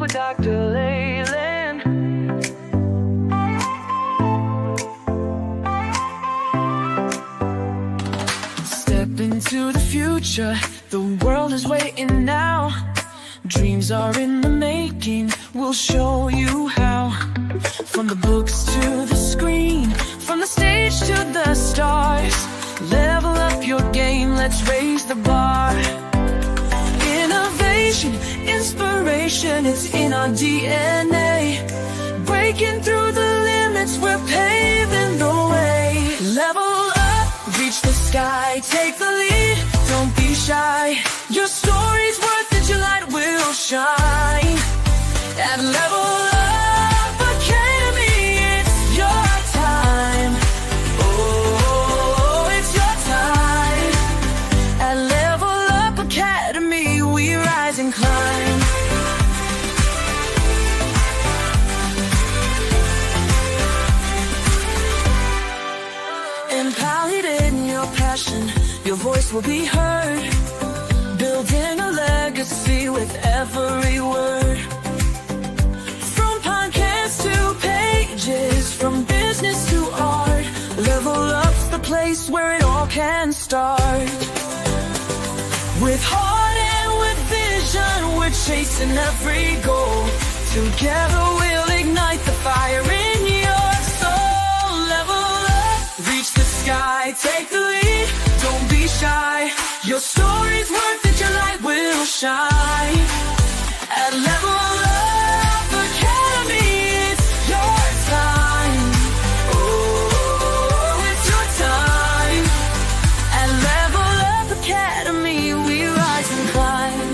Dr. Leyland. Step into the future, the world is waiting now. Dreams are in the making, we'll show you how. From the books to the screen, from the stage to the stars. Level up your game, let's raise the bar. Innovation, inspiration, it's in our DNA. Breaking through the limits, we're paving the way. Level up, reach the sky, take the lead, don't be shy. Your story's worth it, your light will shine. At Level Up Academy, it's your time. Oh, it's your time. At Level Up Academy, we rise and climb. Empowered in your passion, your voice will be heard. Building a legacy with every word. From podcasts to pages, from business to art. Level Up's the place where it all can start. With heart and with vision, we're chasing every goal. Together we'll ignite the fire in your soul. Level up, reach the sky, take the lead, don't be shy. Your story's worth it, your light will shine. At Level Up Academy, it's your time. Oh, it's your time. At Level Up Academy, we rise and climb.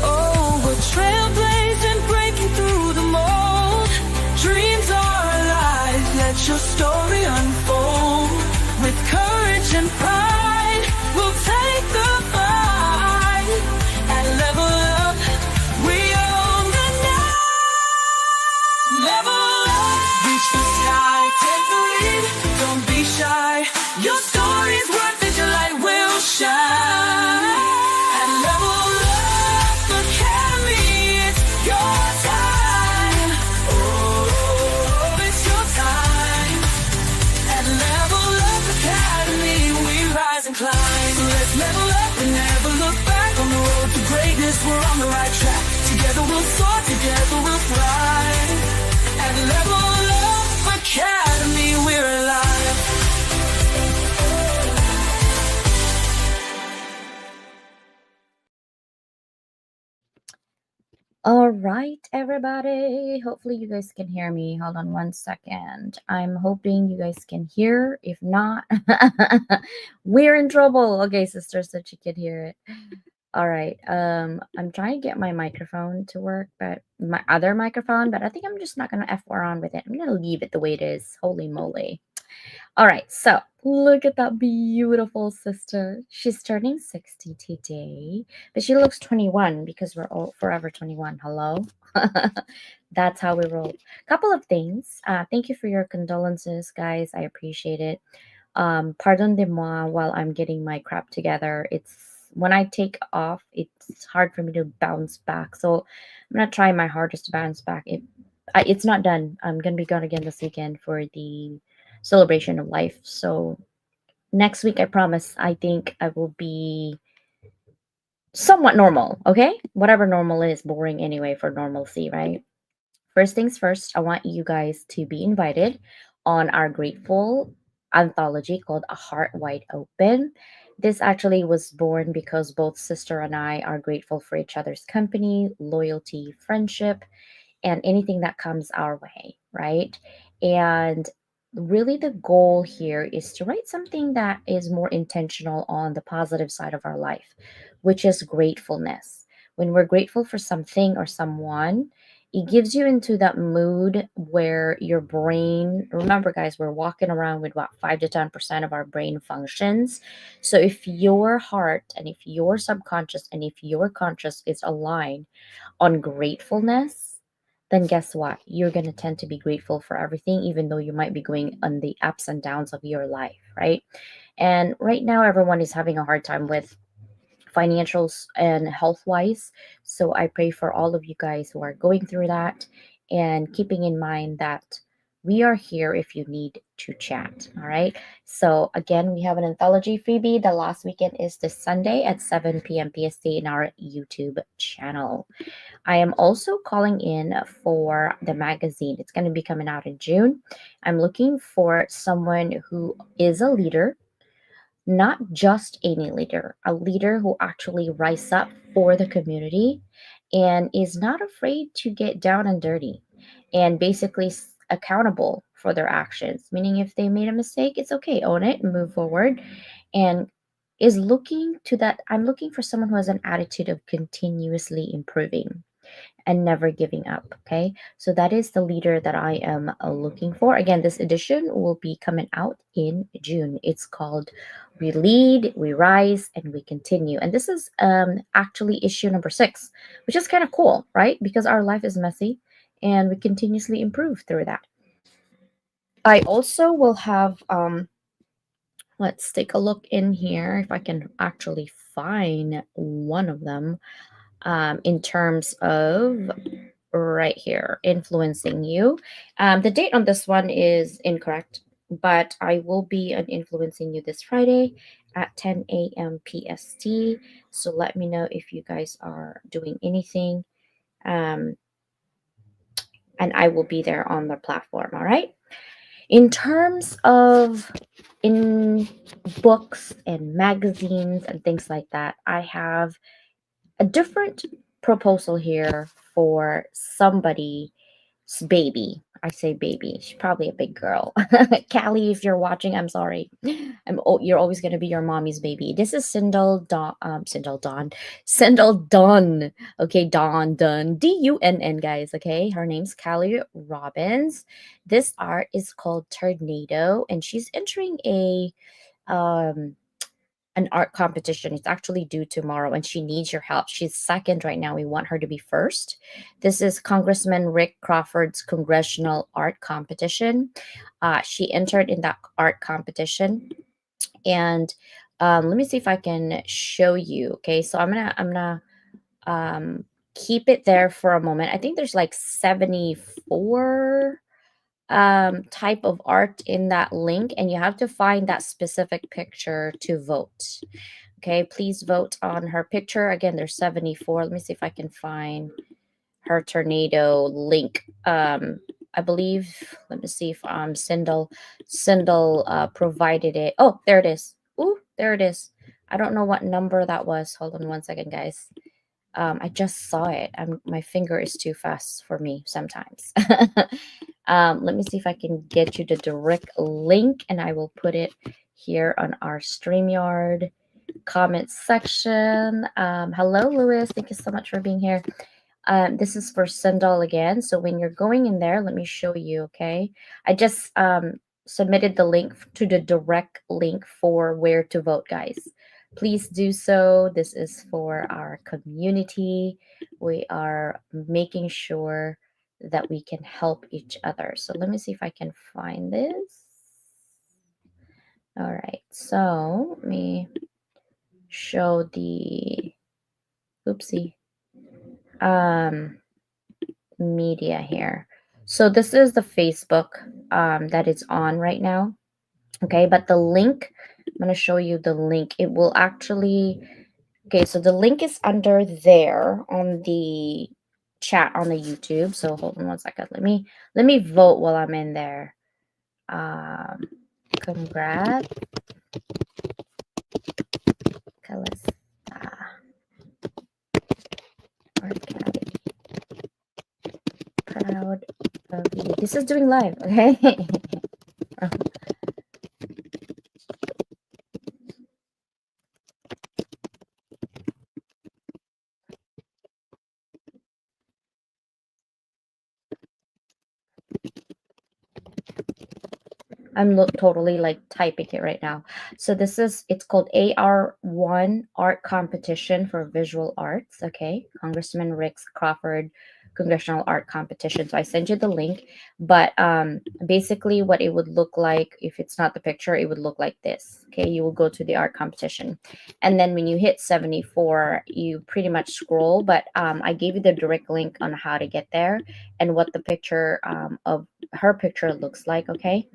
Oh, we're trailblazing, breaking through the mold. Dreams are alive, let your story unfold. With courage and pride, we'll take the fight. At Level Up, we own the night. Level up, reach the sky, take the lead, don't be shy. Your story's worth it, your light will shine. At Level Up Academy, it's your time. Oh, it's your time. At Level Up Academy, we rise and climb. So let's level up and never look back. On the road to greatness, we're on the right track. Together we'll soar, together we'll thrive. At Level Up Academy, we're alive. All right, everybody. Hopefully, you guys can hear me. Hold on one second. I'm hoping you guys can hear. If not, we're in trouble. Okay, sister said she could hear it. All right. I'm trying to get my microphone to work, but my other microphone, but I think I'm just not gonna F around with it. I'm gonna leave it the way it is. Holy moly. All right, so look at that beautiful sister. She's turning 60 today, but she looks 21 because we're all forever 21. Hello? That's how we roll. Couple of things. Thank you for your condolences, guys. I appreciate it. Pardon de moi while I'm getting my crap together. It's when I take off, it's hard for me to bounce back. So I'm gonna try my hardest to bounce back. It's not done. I'm gonna be gone again this weekend for the celebration of life. So next week, I promise, I think I will be somewhat normal. Okay, whatever normal is, boring anyway for normalcy, right? First things first, I want you guys to be invited on our grateful anthology called A Heart Wide Open. This actually was born because both sister and I are grateful for each other's company, loyalty, friendship, and anything that comes our way, right? And really, the goal here is to write something that is more intentional on the positive side of our life, which is gratefulness. When we're grateful for something or someone, it gives you into that mood where your brain, remember guys, we're walking around with what, 5 to 10% of our brain functions. So if your heart and if your subconscious and if your conscious is aligned on gratefulness, then guess what? You're going to tend to be grateful for everything, even though you might be going on the ups and downs of your life, right? And right now, everyone is having a hard time with financials and health wise. So I pray for all of you guys who are going through that, and keeping in mind that we are here if you need to chat. All right. So again, we have an anthology freebie. The last weekend is this Sunday at 7 p.m. PST in our YouTube channel. I am also calling in for the magazine. It's going to be coming out in June. I'm looking for someone who is a leader, not just any leader, a leader who actually rise up for the community and is not afraid to get down and dirty and basically accountable for their actions. Meaning, if they made a mistake, it's okay, own it and move forward. And is looking to that. I'm looking for someone who has an attitude of continuously improving and never giving up. Okay. So that is the leader that I am looking for. Again, this edition will be coming out in June. It's called We Lead, We Rise, and We Continue. And this is actually issue number 6, which is kind of cool, right? Because our life is messy and we continuously improve through that. I also will have, let's take a look in here if I can actually find one of them, in terms of right here, influencing you. The date on this one is incorrect, but I will be influencing you this Friday at 10 a.m. PST. So let me know if you guys are doing anything, um, and I will be there on the platform. All right. In terms of in books and magazines and things like that, I have a different proposal here for somebody's baby. I say baby. She's probably a big girl. Callie, if you're watching, I'm sorry. You're always gonna be your mommy's baby. This is Sindel Dawn. Okay, Dawn Dunn. Dunn, guys. Okay, her name's Callie Robbins. This art is called Tornado, and she's entering um an art competition. It's actually due tomorrow and she needs your help. She's second right now. We want her to be first. This is Congressman Rick Crawford's congressional art competition. She entered in that art competition, and let me see if I can show you. Okay, so I'm gonna keep it there for a moment. I think there's like 74 type of art in that link, and you have to find that specific picture to vote. Okay, please vote on her picture. Again, there's 74. Let me see if I can find her tornado link. I believe, let me see if Sindel provided it. Oh, there it is. Ooh, there it is. I don't know what number that was. Hold on one second, guys. I just saw it. My finger is too fast for me sometimes. Let me see if I can get you the direct link, and I will put it here on our StreamYard comment section. Hello, Lewis. Thank you so much for being here. This is for Sindel again. So when you're going in there, let me show you, okay? I just submitted the link to the direct link for where to vote, guys. Please do so. This is for our community. We are making sure that we can help each other. So let me see if I can find this. All right. So let me show the oopsie media here. So this is the Facebook that is on right now. Okay, but the link, I'm going to show you the link. It will actually, okay, so the link is under there on the chat on the YouTube. So hold on one second. Let me vote while I'm in there. Congrats, Calista. Proud of you. This is doing live, okay? I'm totally like typing it right now. So this is, it's called AR1 Art Competition for Visual Arts. Okay. Congressman Rick Crawford congressional art competition. So I sent you the link. But basically, what it would look like if it's not the picture, it would look like this. Okay, you will go to the art competition, and then when you hit 74, you pretty much scroll. But I gave you the direct link on how to get there and what the picture of her picture looks like. Okay.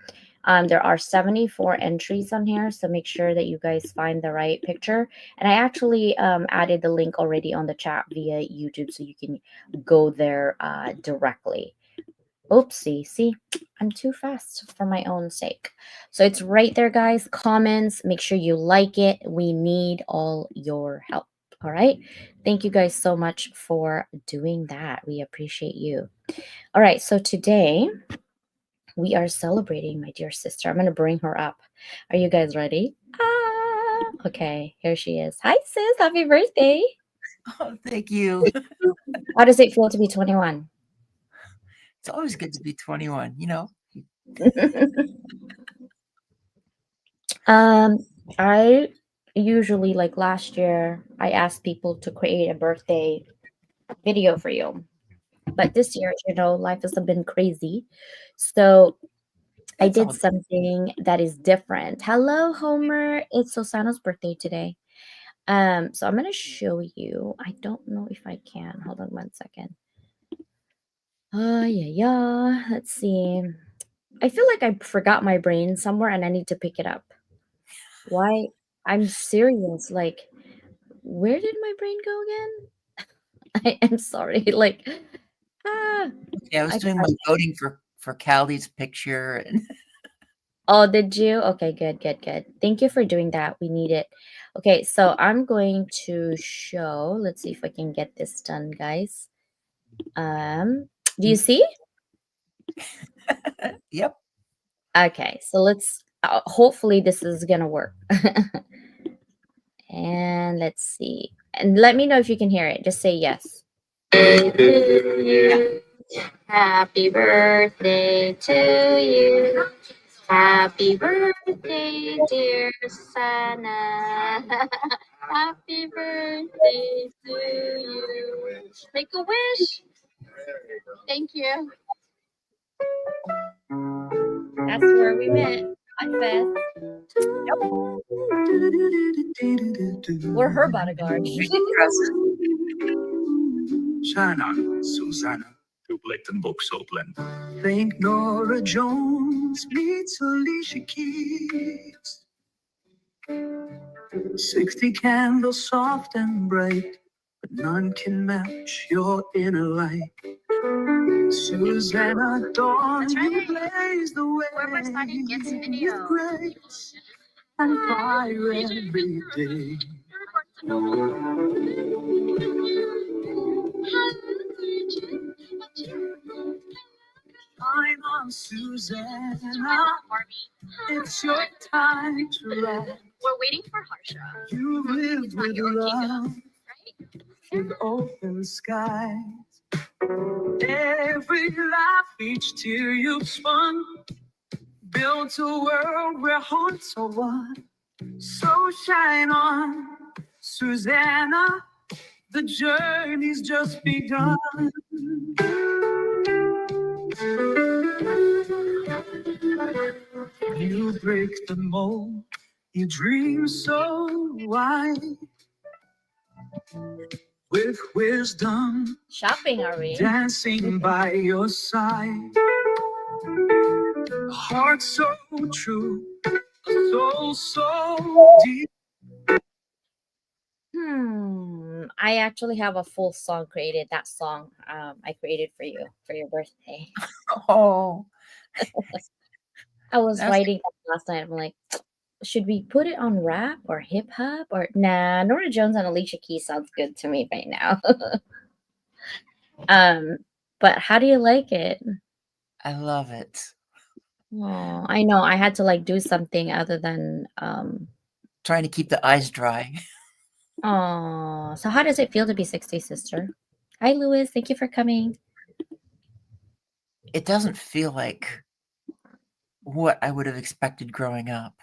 There are 74 entries on here, so make sure that you guys find the right picture. And I actually added the link already on the chat via YouTube, so you can go there directly. Oopsie, see, I'm too fast for my own sake. So it's right there, guys. Comments, make sure you like it. We need all your help. All right. Thank you guys so much for doing that. We appreciate you. All right. So today, we are celebrating my dear sister. I'm going to bring her up. Are you guys ready? Okay, here she is. Hi, sis. Happy birthday. Oh, thank you. How does it feel to be 21? It's always good to be 21, you know. I usually, like last year, I asked people to create a birthday video for you. But this year, life has been crazy. So I It's did all something that is different. Hello, Homer. It's Susano's birthday today. So I'm gonna show you. I don't know if I can. Hold on one second. Yeah. Let's see. I feel like I forgot my brain somewhere and I need to pick it up. Why? I'm serious. Like, where did my brain go again? I am sorry. Like, ah, yeah, I was doing my voting for Callie's picture and oh, did you? Okay, good. Thank you for doing that. We need it. Okay, so I'm going to show. Let's see if I can get this done, guys. Do you see? yep. Okay, so let's hopefully this is gonna work. And let's see. And let me know if you can hear it. Just say yes. Happy birthday to you. Happy birthday, dear Sana. Happy birthday to you. Make a wish. Thank you. That's where we met. Hi, Fez. We're her bodyguard. Sana, Susanna, du blikt een box openen. Think Nora Jones meets Alicia Keys. 60 candles soft and bright, but none can match your inner light. Susanna Dawn, you blaze the way. Whoever started gets video. Grace and fire every day. Shine on, Susanna. It's your time to rise. We're waiting for Harsha. You live with love, with open skies. Every laugh, each tear you've spun, built a world where hearts are one. So shine on, Susanna. The journey's just begun. You break the mold, you dream so wide. With wisdom, Shopping, are we? dancing by your side. A heart so true, a soul so deep. I actually have a full song created. That song I created for you for your birthday. Oh, I was That's- writing that last night. I'm like, should we put it on rap or hip hop or nah? Nora Jones and Alicia Keys sounds good to me right now. But how do you like it? I love it. Oh, I know. I had to like do something other than Trying to keep the eyes dry. oh. So how does it feel to be 60, sister? Hi, Lewis. Thank you for coming. It doesn't feel like what I would have expected growing up.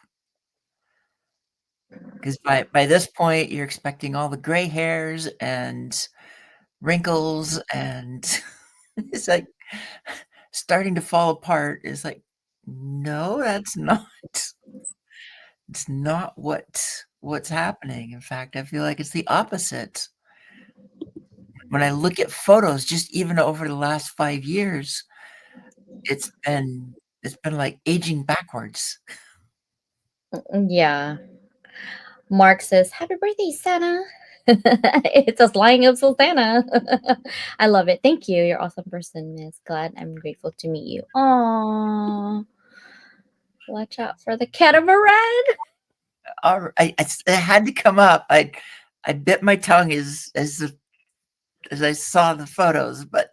Because by this point, you're expecting all the gray hairs and wrinkles and It's like starting to fall apart. It's like, no, that's not. It's not what's happening. In fact, I feel like it's the opposite. When I look at photos, just even over the last 5 years, it's been like aging backwards. Yeah. Mark says, "Happy birthday, Santa." It's us lying up Sultana. I love it. Thank you. You're an awesome person, Miss. Glad I'm grateful to meet you. Aww. Watch out for the catamaran. It had to come up. I bit my tongue as I saw the photos, but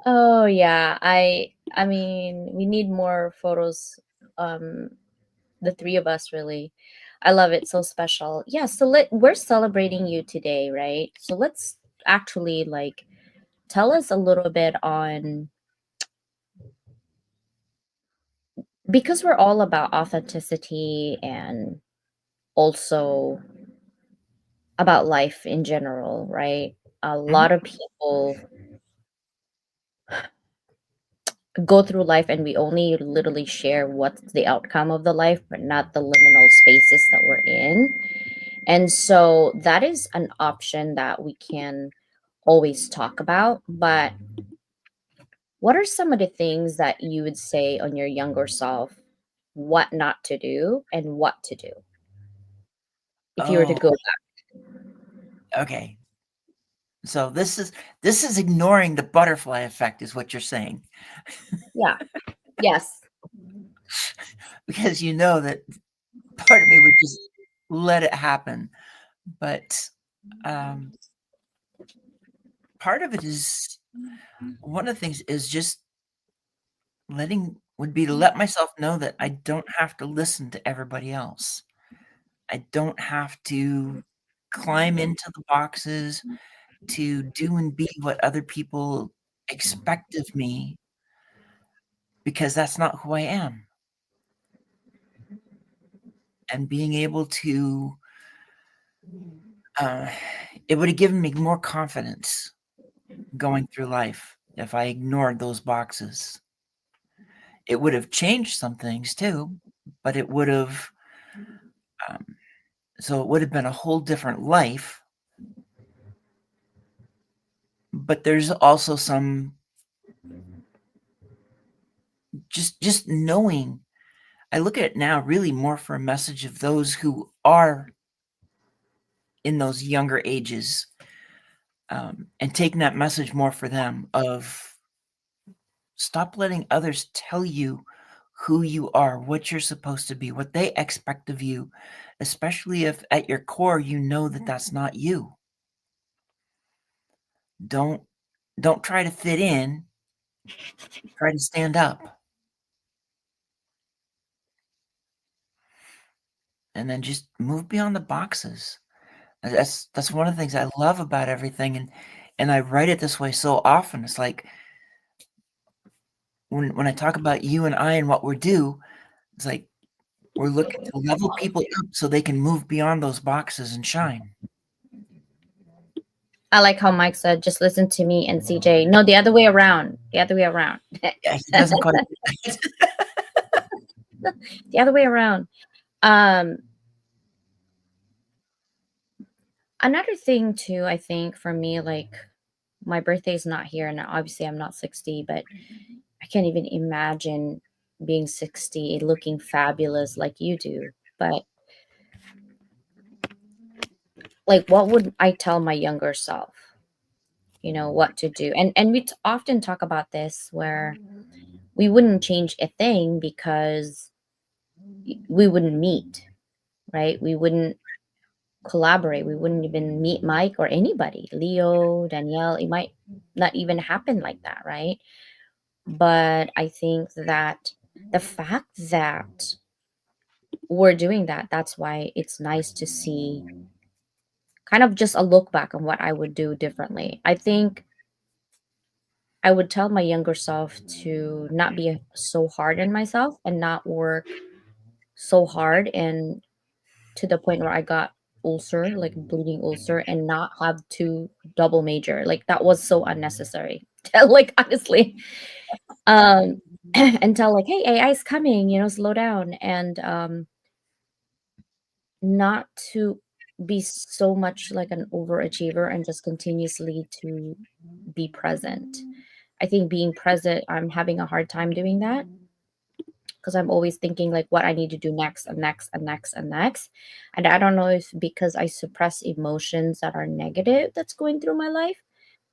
Oh yeah. I mean, we need more photos. Um, the three of us really. I love it. So special. Yeah, so we're celebrating you today, right? So let's actually like tell us a little bit on, because we're all about authenticity and also about life in general, right? A Mhm. lot of people go through life and we only literally share what's the outcome of the life, but not the liminal spaces that we're in. And so that is an option that we can always talk about. But what are some of the things that you would say on your younger self, what not to do and what to do if you were to Oh, go? okay. So this is ignoring the butterfly effect is what you're saying. Yeah. Yes. Because you know that part of me would just let it happen. But um, part of it is one of the things is just would be to let myself know that I don't have to listen to everybody else. I don't have to climb into the boxes to do and be what other people expect of me because that's not who I am. And being able to, uh, it would have given me more confidence going through life if I ignored those boxes. It would have changed some things too, but it would have, um, so it would have been a whole different life. But there's also some just knowing. I look at it now really more for a message of those who are in those younger ages, and taking that message more for them of stop letting others tell you who you are, what you're supposed to be, what they expect of you, especially if at your core you know that that's not you. Don't don't try to fit in, try to stand up, and then just move beyond the boxes. And that's one of the things I love about everything, and I write it this way so often. It's like when I talk about you and I and what we do, it's like we're looking to level people up so they can move beyond those boxes and shine. I like how Mike said, just listen to me and CJ. No, the other way around. The other way around. Yeah, he doesn't quite. The other way around. Um, Another thing too, I think for me, like my birthday's not here, and obviously I'm not 60, but I can't even imagine being 60 looking fabulous like you do. But like what would I tell my younger self? You know, what to do. And we often talk about this where we wouldn't change a thing because we wouldn't meet, right? We wouldn't collaborate. We wouldn't even meet Mike or anybody, Leo, Danielle. It might not even happen like that, right? But I think that the fact that we're doing that, that's why it's nice to see kind of just a look back on what I would do differently. I think I would tell my younger self to not be so hard on myself and not work so hard and to the point where I got ulcer, like bleeding ulcer, and not have to double major. Like that was so unnecessary tell, like, honestly, um, and tell like, hey, AI is coming, slow down, and not to be so much like an overachiever and just continuously to be present. I think being present, I'm having a hard time doing that because I'm always thinking like what I need to do next and next and next and next. And I don't know if because I suppress emotions that are negative that's going through my life,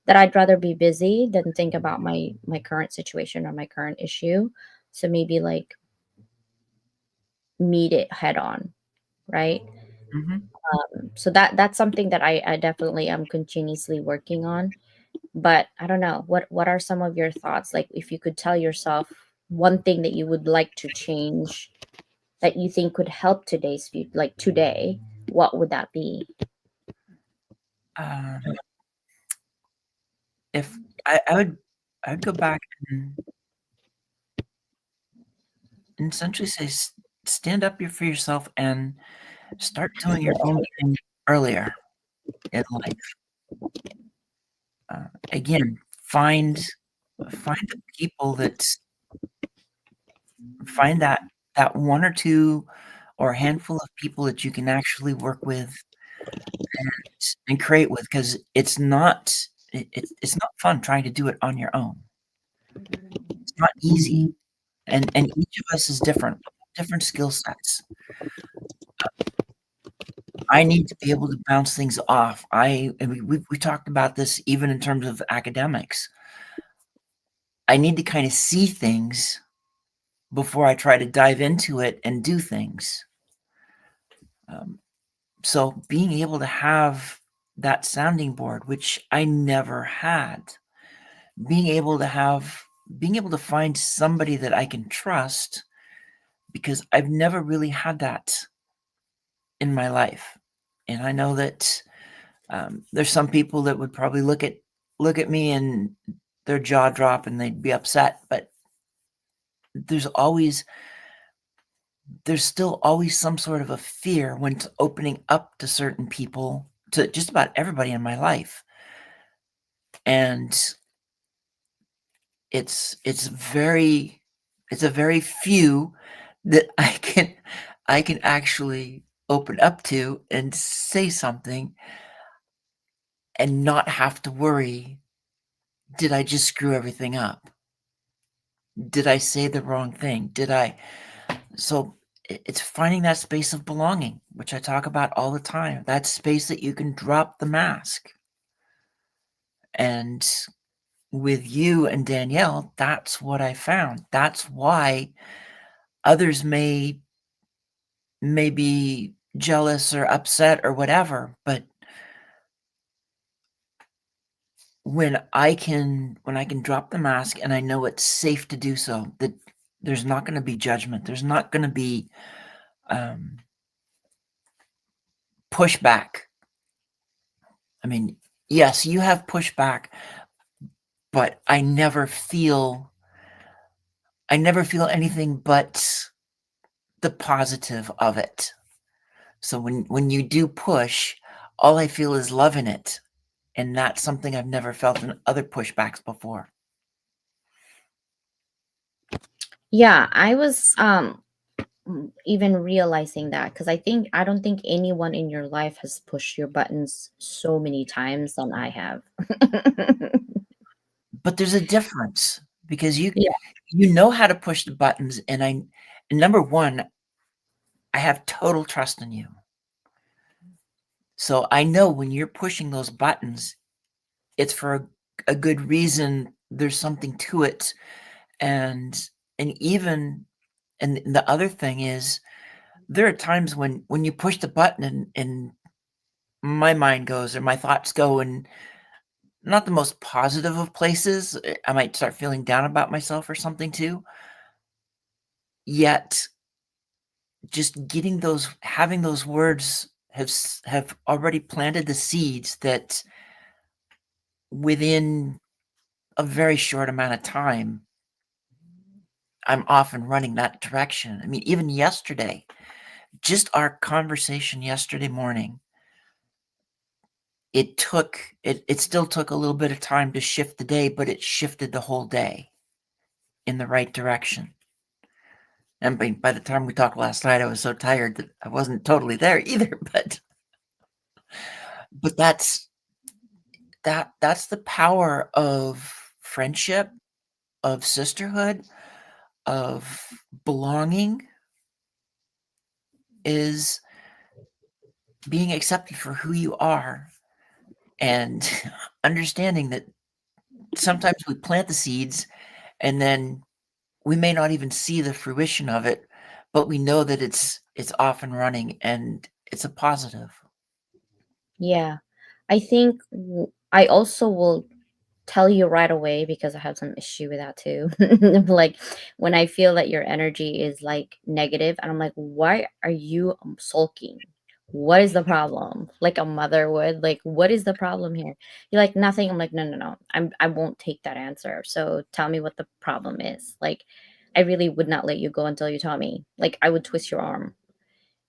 that I'd rather be busy than think about my current situation or my current issue. So maybe like meet it head on, right? Mhm. So that's something that I definitely am continuously working on. But I don't know, what are some of your thoughts, like if you could tell yourself one thing that you would like to change that you think could help today's like today, what would that be? Um, if I'd go back and essentially say, stand up for yourself and start doing your own thing earlier in life. Again, find the people that find that one or two or a handful of people that you can actually work with and create with, because it's not fun trying to do it on your own. It's not easy, and each of us is different skill sets. I need to be able to bounce things off. We talked about this even in terms of academics. I need to kind of see things before I try to dive into it and do things. Um, so being able to have that sounding board, which I never had, being able to find somebody that I can trust, because I've never really had that in my life. And I know that there's some people that would probably look at me and their jaw drop and they'd be upset, but there's still always some sort of a fear when it's opening up to certain people, to just about everybody in my life. And it's a very few that I can actually open up to and say something and not have to worry, did I just screw everything up? Did I say the wrong thing? So it's finding that space of belonging, which I talk about all the time. That space that you can drop the mask. And with you and Danielle, that's what I found. That's why others may be jealous or upset or whatever, but when I can drop the mask and I know it's safe to do so, that there's not going to be judgment, there's not going to be um, pushback. I mean, yes, you have pushback, but I never feel anything but the positive of it. So when you do push, all I feel is love in it, and that's something I've never felt in other pushbacks before. Yeah, I was even realizing that because I don't think anyone in your life has pushed your buttons so many times than I have. But there's a difference, because Yeah. you know how to push the buttons, and number one, I have total trust in you. So I know when you're pushing those buttons, it's for a good reason. There's something to it. And even and the other thing is, there are times when you push the button and my mind goes or my thoughts go in not the most positive of places. I might start feeling down about myself or something too. Yet just having those words have already planted the seeds that within a very short amount of time, I'm off and running that direction. I mean, even yesterday, just our conversation yesterday morning, it still took a little bit of time to shift the day, but it shifted the whole day in the right direction. And by the time we talked last night, I was so tired that I wasn't totally there either. But that's the power of friendship, of sisterhood, of belonging, is being accepted for who you are and understanding that sometimes we plant the seeds and then we may not even see the fruition of it, but we know that it's off and running and it's a positive. Yeah. I think I also will tell you right away because I have some issue with that too. Like when I feel that your energy is like negative, and I'm like, why are you sulking? What is the problem? Like a mother would, like, what is the problem here? You're like, nothing. I'm like, no, no, no. I won't take that answer. So tell me what the problem is. Like, I really would not let you go until you tell me. Like, I would twist your arm.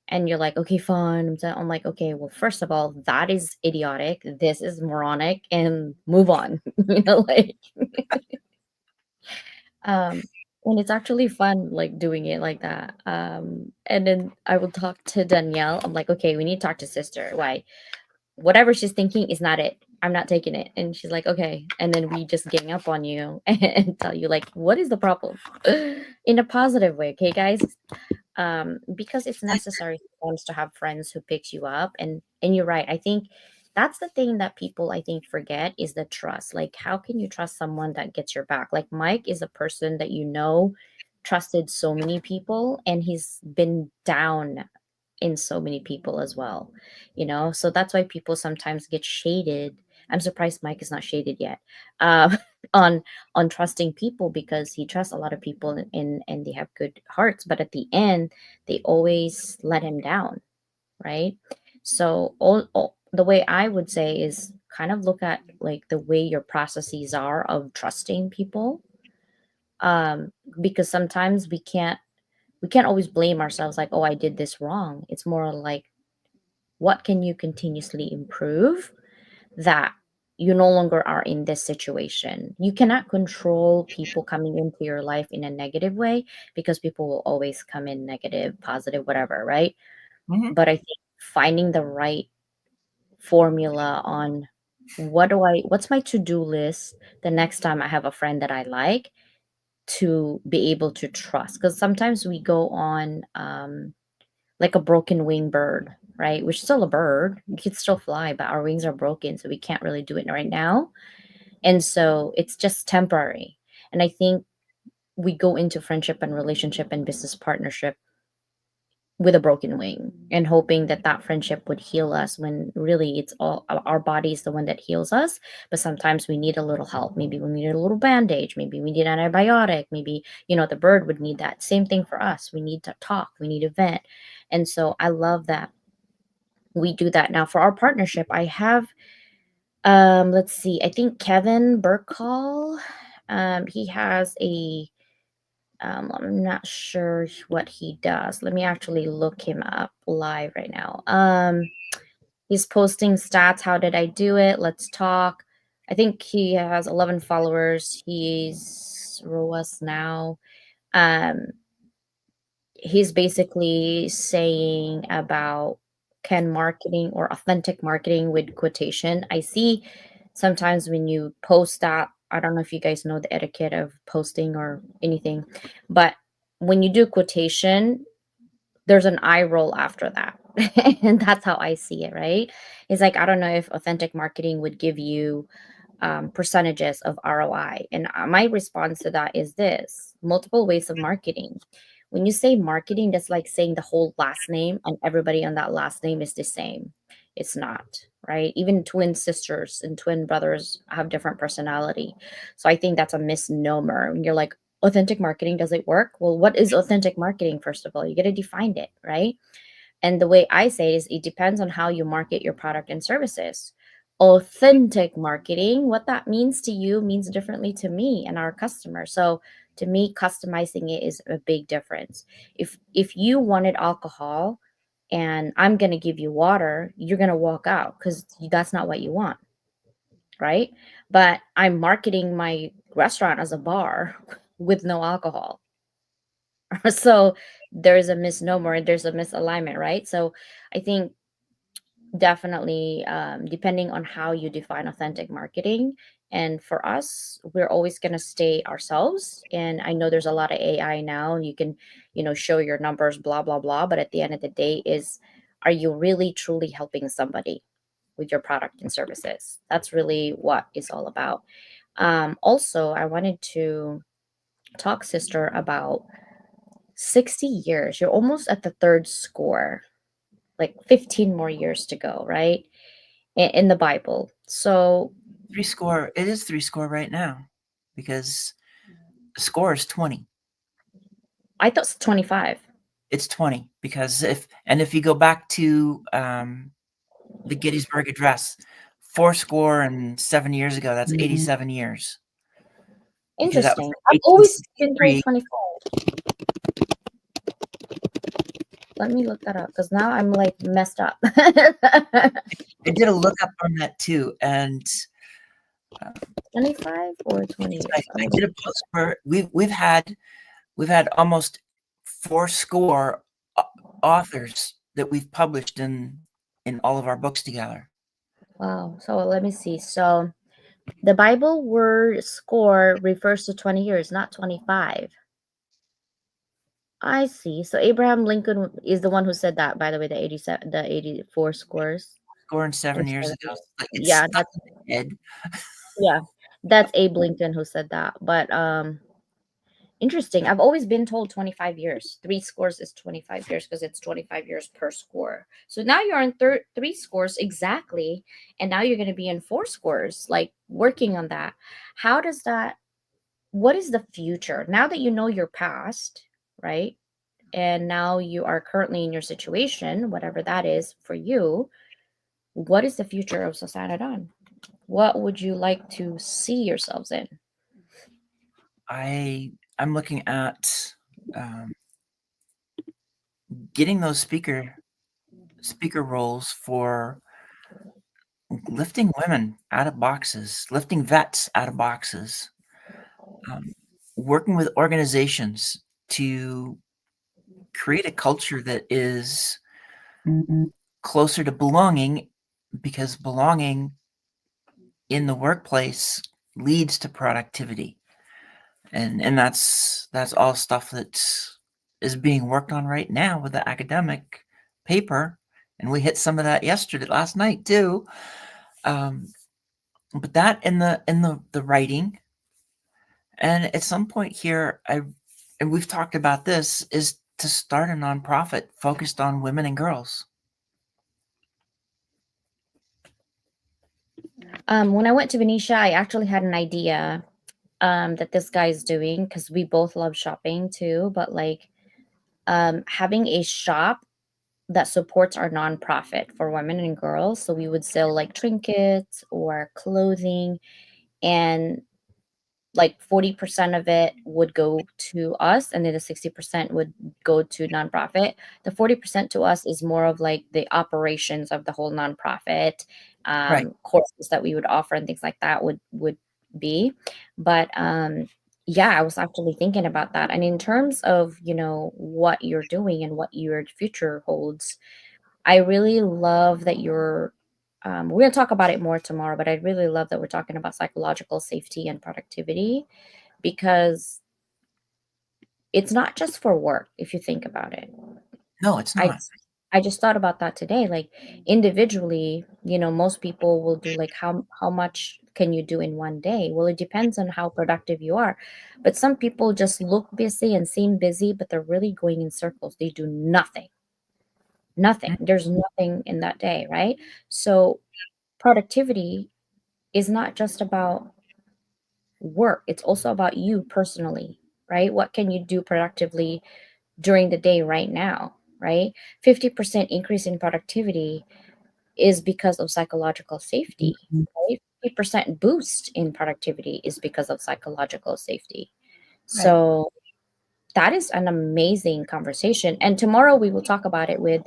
And you're like, okay, fine. I'm like, okay, well, first of all, that is idiotic. This is moronic, and move on. Like, um, and it's actually fun, like doing it like that. And then I will talk to Danielle. I'm like, okay, we need to talk to sister. Why? Whatever she's thinking is not it. I'm not taking it. And she's like, okay. And then we just gang up on you and tell you, like, what is the problem? In a positive way, okay, guys? Because it's necessary sometimes to have friends who picks you up. And you're right. I think that's the thing that people, I think, forget is the trust. Like, how can you trust someone that gets your back? Like Mike is a person that trusted so many people, and he's been down in so many people as well, so that's why people sometimes get shaded. I'm surprised Mike is not shaded yet, on trusting people, because he trusts a lot of people, and they have good hearts, but at the end they always let him down, right? So all the way I would say is kind of look at like the way your processes are of trusting people, um because sometimes we can't always blame ourselves like, oh, I did this wrong. It's more like, what can you continuously improve that you no longer are in this situation? You cannot control people coming into your life in a negative way, because people will always come in negative, positive, whatever, right? Mhm. But I think finding the right formula on what's my to-do list the next time I have a friend that I like, to be able to trust, because sometimes we go on, like a broken wing bird, right? Which is still a bird. We can still fly, but our wings are broken, so we can't really do it right now. And so it's just temporary. And I think we go into friendship and relationship and business partnership with a broken wing, and hoping that that friendship would heal us, when really it's all our body is the one that heals us. But sometimes we need a little help. Maybe we need a little bandage. Maybe we need an antibiotic. Maybe, the bird would need that. Same thing for us. We need to talk. We need to vent. And so I love that we do that. Now for our partnership, I have, let's see, I think Kevin Burkall, he has a, I'm not sure what he does. Let me actually look him up live right now. He's posting stats. How did I do it? Let's talk. I think he has 11 followers. He's ROAS now. Um, he's basically saying about, can marketing or authentic marketing with quotation. I see sometimes when you post that, I don't know if you guys know the etiquette of posting or anything, but when you do quotation, there's an eye roll after that. And that's how I see it, right? It's like, I don't know if authentic marketing would give you percentages of ROI. And my response to that is this: multiple ways of marketing. When you say marketing, that's like saying the whole last name and everybody on that last name is the same. It's not, right? Even twin sisters and twin brothers have different personality. So I think that's a misnomer. When you're like, authentic marketing, does it work? Well, what is authentic marketing? First of all, you got to define it, right? And the way I say it is, it depends on how you market your product and services. Authentic marketing, what that means to you means differently to me and our customer. So to me, customizing it is a big difference. If you wanted alcohol, and I'm going to give you water, you're going to walk out because that's not what you want, right? But I'm marketing my restaurant as a bar with no alcohol. So there's a misnomer, there's a misalignment, right? So I think definitely, depending on how you define authentic marketing. And for us, we're always going to stay ourselves. And I know there's a lot of AI now, and you can, show your numbers, blah, blah, blah. But at the end of the day, are you really truly helping somebody with your product and services? That's really what it's all about. Also, I wanted to talk, sister, about 60 years. You're almost at the third score, like 15 more years to go, right? In the Bible. So Three score. It is three score right now, because the score is 20. I thought it's 25. It's 20 because if you go back to the Gettysburg Address, 4 score and 7 years ago, that's 87 years. Because that was Interesting. in I've always been told 1863. 25. Let me look that up because now I'm like messed up. I did a lookup on that too, and 25 or 20 years? I did a post where we've had almost 4 score authors that we've published in all of our books together. Wow. So let me see. So the Bible word score refers to 20 years, not 25. I see. So Abraham Lincoln is the one who said that, by the way, the 84 scores. Score and 7 years Instead ago. of- Like, it's Yeah, stuck in my head. yeah. That's Abe Lincoln who said that. But interesting. I've always been told 25 years. 3 scores is 25 years because it's 25 years per score. So now you're on 3 scores exactly. And now you're going to be in 4 scores, like working on that. How does that, what is the future? Now that you know your past, right? And now you are currently in your situation, whatever that is for you, what is the future of Sasanadon? What would you like to see yourselves in? I'm looking at getting those speaker roles for lifting women out of boxes, lifting vets out of boxes, working with organizations to create a culture that is closer to belonging, because belonging in the workplace leads to productivity. And that's all stuff that is being worked on right now with the academic paper, and we hit some of that last night too. But that in the writing, and at some point here, and we've talked about this, is to start a nonprofit focused on women and girls. When I went to Venetia, I actually had an idea that this guy's doing because we both love shopping too, but like having a shop that supports our nonprofit for women and girls. So we would sell like trinkets or clothing, and like 40% of it would go to us, and then the 60% would go to nonprofit. The 40% to us is more of like the operations of the whole nonprofit, Right. courses that we would offer and things like that would be. But yeah, I was actually thinking about that. And in terms of, what you're doing and what your future holds, I really love that we're going to talk about it more tomorrow, but I really love that we're talking about psychological safety and productivity, because it's not just for work if you think about it. No, it's I not. I just thought about that today. Like individually, most people will do like how much can you do in one day? Well, it depends on how productive you are. But some people just look busy and seem busy, but they're really going in circles. They do nothing. Nothing. There's nothing in that day, right? So productivity is not just about work. It's also about you personally, right? What can you do productively during the day right now, right? 50% increase in productivity is because of psychological safety, right? 50% boost in productivity is because of psychological safety. So that is an amazing conversation. And tomorrow we will talk about it with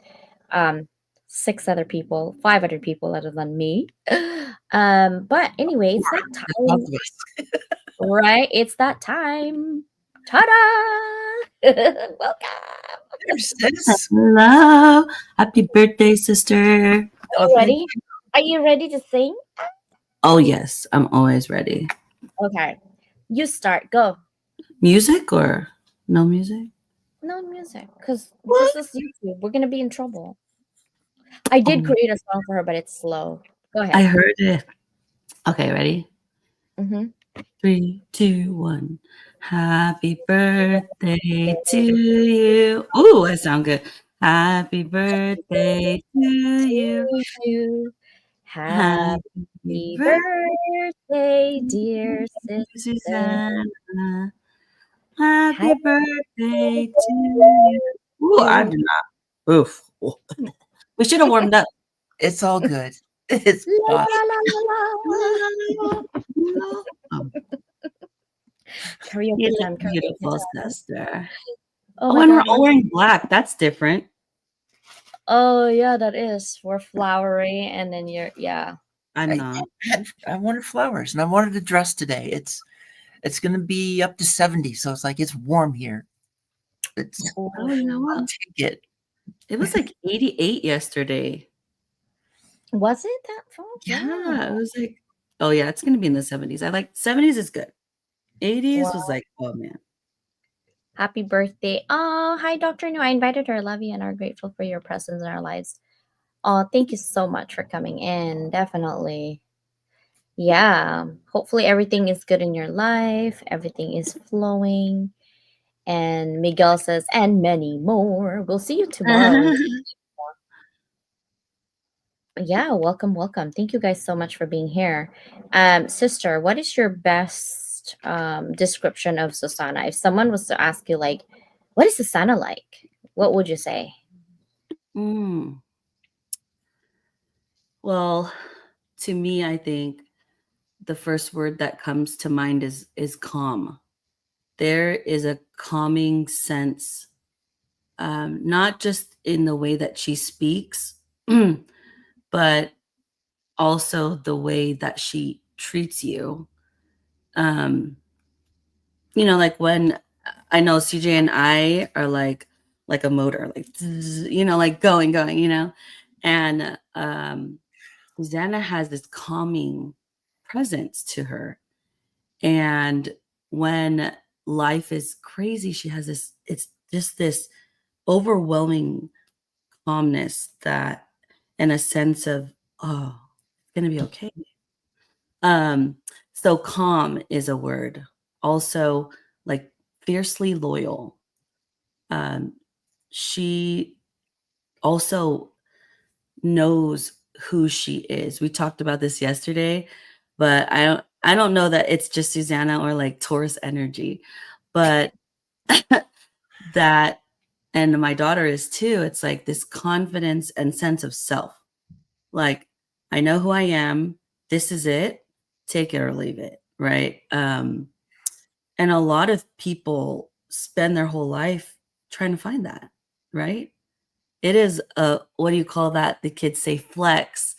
6 other people, 5 other people other than me. But anyway, it's that Both time, of us. right? It's that time. Ta-da! Welcome. There's sis. Hello. Happy birthday, sister. Are Oh, you thank ready? Are you ready to sing? Oh, yes. I'm always ready. Okay. You start. Go. Music or no music? No music. Because this is YouTube. We're gonna be in trouble. I did Oh, create a song for her, but it's slow. Go I ahead. heard it. Okay, ready? Mm-hmm. 3, 2, 1. Happy birthday to you. Ooh, that sound good. Happy birthday to you. You. Happy Happy birthday, birthday, dear sister. Susanna. Happy Happy birthday to you. Ooh, I to do not. Oof. We should have warmed up. It's all good. It's la fine. la la la la. Oh, Karaoke you time. look Karaoke beautiful, time. sister. Oh Oh, my and we're God. all wearing black. That's different. Oh yeah, that is. We're flowery, and then yeah. I'm not. I wanted flowers and I wanted a dress today. It's gonna be up to 70, so it's like it's warm here. It's Oh, you know I'll what? take it. It was like 88 yesterday. Was it that fall? Yeah, it was like, oh yeah, it's gonna be in the 70s. I like 70s is good. 80s was like, oh man. Happy birthday. Oh, hi, Dr. New. I invited her. Love you and are grateful for your presence in our lives. Oh, thank you so much for coming in. Definitely. Yeah. Hopefully everything is good in your life. Everything is flowing. And Miguel says, and many more. We'll see you tomorrow. Yeah, welcome, welcome. Thank you guys so much for being here. Sister, what is your best description of Susanna? If someone was to ask you, like, what is Susanna like? What would you say? Mm. Well, to me, I think the first word that comes to mind is calm. There is a calming sense, not just in the way that she speaks, but also the way that she treats you. Like when I know CJ and I are like a motor, like like going, and Susanna has this calming presence to her. And when life is crazy, she has this, it's just this overwhelming calmness that, and a sense of, oh, it's going to be okay. So calm is a word. Also, like fiercely loyal. She also knows who she is. We talked about this yesterday, but I don't know that it's just Susanna or like Taurus energy, but that, and my daughter is too. It's like this confidence and sense of self. Like, I know who I am. This is it. Take it or leave it. Right. And a lot of people spend their whole life trying to find that. Right. It is a, what do you call that? The kids say flex,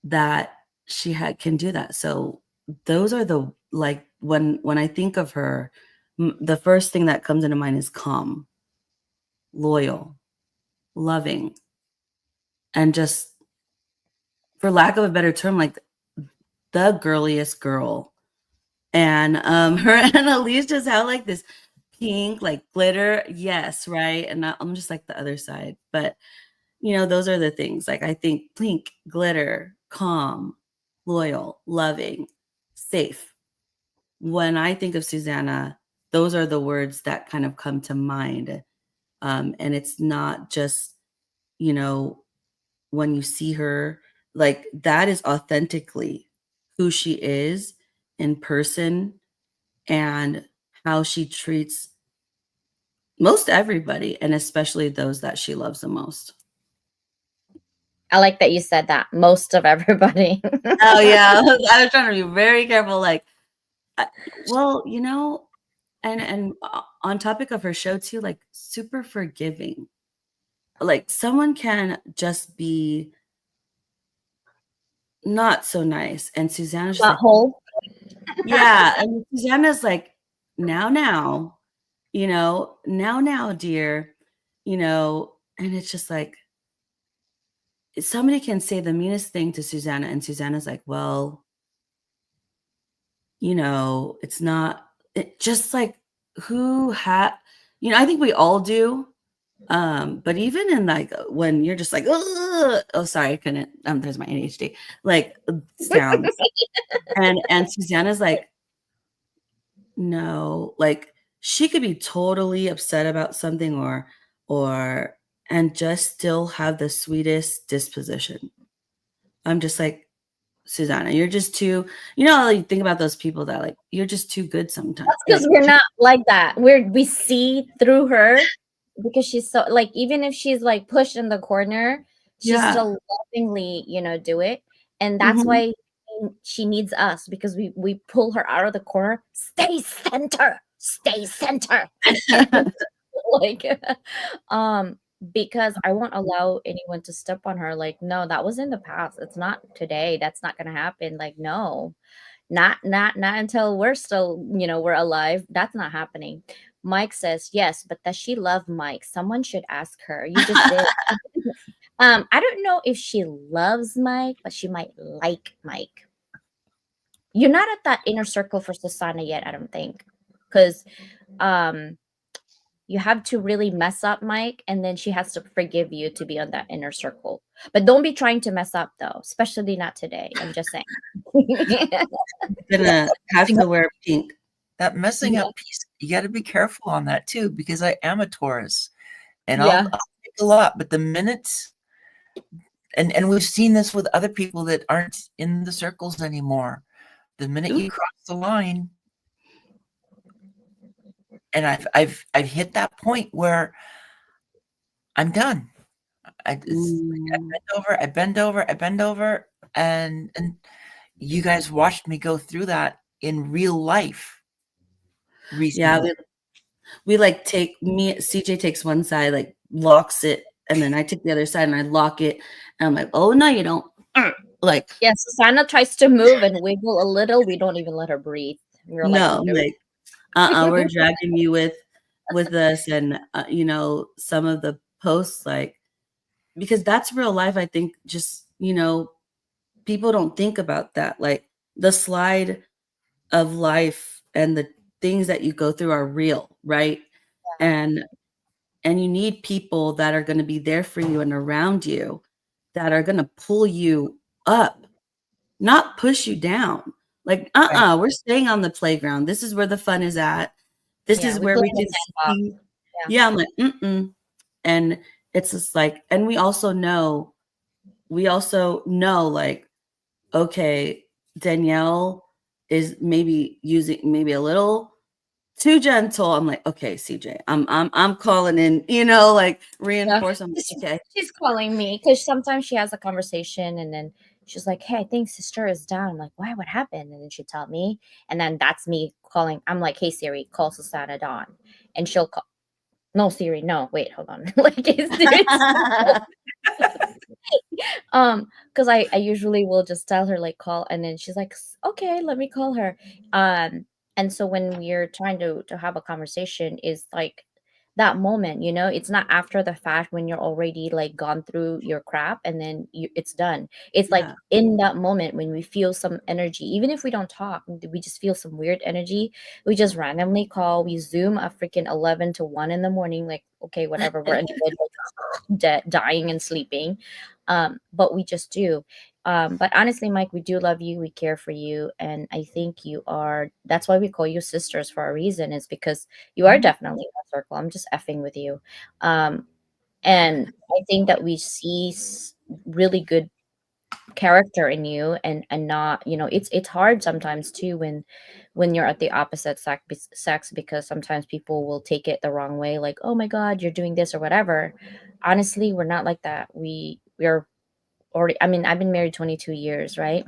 that she can do that. So those are the, like, when I think of her, the first thing that comes into mind is calm, loyal, loving, and just, for lack of a better term, like the girliest girl. And her and Elise just have like this pink, like glitter. Yes, right. And I'm just like the other side. But those are the things. Like, I think pink, glitter, calm, loyal, loving, safe. When I think of Susanna, those are the words that kind of come to mind. And it's not just, when you see her, like, that is authentically who she is in person and how she treats most everybody, and especially those that she loves the most. I like that you said that. Most of everybody. Oh yeah, I was trying to be very careful. Like, well, and on topic of her show too, like super forgiving. like someone can just be not so nice, and Susanna's just Not like, whole. yeah, and Susanna's like, now, now, dear, and it's just like somebody can say the meanest thing to Susanna, and Susanna's like, well, it's not just like who had, I think we all do. But even in like when you're just like, "Ugh," oh, sorry, I couldn't. There's my ADHD, like sounds, and Susanna's like, no, like she could be totally upset about something or and just still have the sweetest disposition. I'm just like, Susanna, you're just too, like, think about those people that like you're just too good sometimes. That's because we're not like that. We see through her because she's so like, even if she's like pushed in the corner, she Yeah. still lovingly, do it. And that's Mhm. why she needs us, because we pull her out of the corner. Stay center. Like because I won't allow anyone to step on her. Like, no, that was in the past. It's not today. That's not gonna happen. Like, no, not until we're still, we're alive. That's not happening. Mike says yes, but does she love Mike? Someone should ask her. You just did. I don't know if she loves Mike, but she might like Mike. You're not at that inner circle for Susanna yet, I don't think, because you have to really mess up Mike, and then she has to forgive you to be on that inner circle. But don't be trying to mess up though, especially not today. I'm just saying. Gonna have to wear pink. That messing up piece, you got to be careful on that too, because I am a Taurus, and Yeah. I'll take a lot. But the minutes, and we've seen this with other people that aren't in the circles anymore. The minute you cross the line, and I've hit that point where I'm done. I bend over, and you guys watched me go through that in real life recently. Yeah, we like CJ takes one side, like locks it, and then I take the other side and I lock it, and I'm like, oh no, you don't. Like, yeah, Susanna tries to move and wiggle a little. We don't even let her breathe. We're no, like, we're dragging you with us, and some of the posts, like, because that's real life. I think just people don't think about that, like the slide of life and the things that you go through are real, right? And you need people that are going to be there for you and around you, that are going to pull you up, not push you down. Like, Right. we're staying on the playground. This is where the fun is at. This yeah, is we where play we in the can sandbox. see. Yeah. Yeah, I'm like, and it's just like, and we also know, like, okay, Danielle is maybe a little too gentle. I'm like, okay, CJ, I'm calling in, like reinforce. I'm like, okay. She's calling me because sometimes she has a conversation and then she's like, hey, I think sister is down. I'm like, why? What happened? And then she tell me. And then that's me calling. I'm like, hey, Siri, call Susanna Dawn. And she'll call. No, Siri, no, wait, hold on. Like, hey, Siri. Because I usually will just tell her, like, call, and then she's like, okay, let me call her. And so when we're trying to have a conversation, is like that moment, it's not after the fact when you're already like gone through your crap and then it's done. It's like Yeah. in that moment when we feel some energy, even if we don't talk, we just feel some weird energy. We just randomly call. We Zoom a freaking 11 to 1 in the morning, like, okay, whatever, we're in bed, like, dying and sleeping. But we just do. But honestly, Mike, we do love you. We care for you. And I think that's why we call you sisters for a reason, is because you are definitely in our circle. I'm just effing with you. And I think that we see really good character in you, and not, it's hard sometimes too when you're at the opposite sex, because sometimes people will take it the wrong way, like, oh my god, you're doing this or whatever. Honestly, we're not like that. We're already, I mean, I've been married 22 years, right?